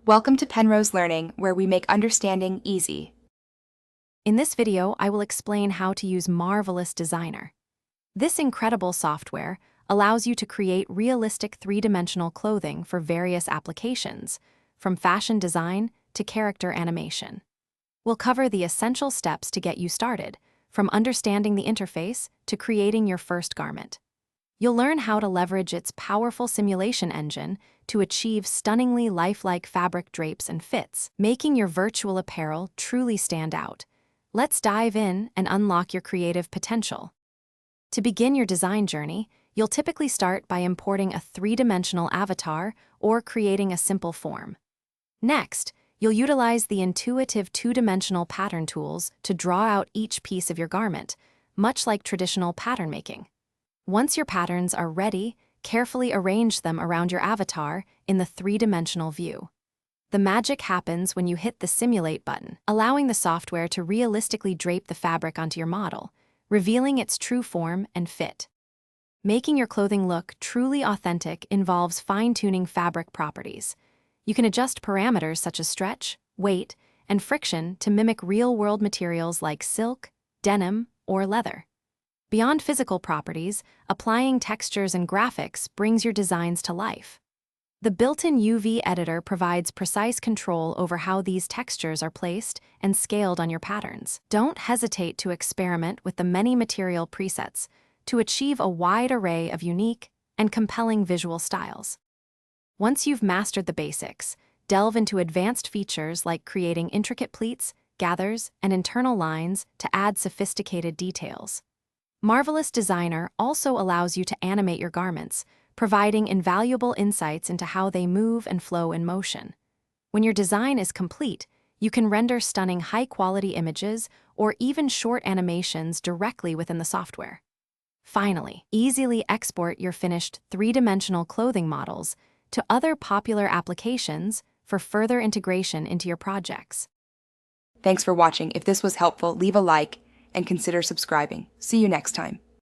Welcome to Penrose Learning, where we make understanding easy. In this video, I will explain how to use Marvelous Designer. This incredible software allows you to create realistic three-dimensional clothing for various applications, from fashion design to character animation. We'll cover the essential steps to get you started, from understanding the interface to creating your first garment. You'll learn how to leverage its powerful simulation engine to achieve stunningly lifelike fabric drapes and fits, making your virtual apparel truly stand out. Let's dive in and unlock your creative potential. To begin your design journey, you'll typically start by importing a three-dimensional avatar or creating a simple form. Next, you'll utilize the intuitive two-dimensional pattern tools to draw out each piece of your garment, much like traditional pattern making. Once your patterns are ready, carefully arrange them around your avatar in the three-dimensional view. The magic happens when you hit the Simulate button, allowing the software to realistically drape the fabric onto your model, revealing its true form and fit. Making your clothing look truly authentic involves fine-tuning fabric properties. You can adjust parameters such as stretch, weight, and friction to mimic real-world materials like silk, denim, or leather. Beyond physical properties, applying textures and graphics brings your designs to life. The built-in UV editor provides precise control over how these textures are placed and scaled on your patterns. Don't hesitate to experiment with the many material presets to achieve a wide array of unique and compelling visual styles. Once you've mastered the basics, delve into advanced features like creating intricate pleats, gathers, and internal lines to add sophisticated details. Marvelous Designer also allows you to animate your garments, providing invaluable insights into how they move and flow in motion. When your design is complete, you can render stunning high-quality images or even short animations directly within the software. Finally, easily export your finished three-dimensional clothing models to other popular applications for further integration into your projects. Thanks for watching. If this was helpful, leave a like and consider subscribing. See you next time.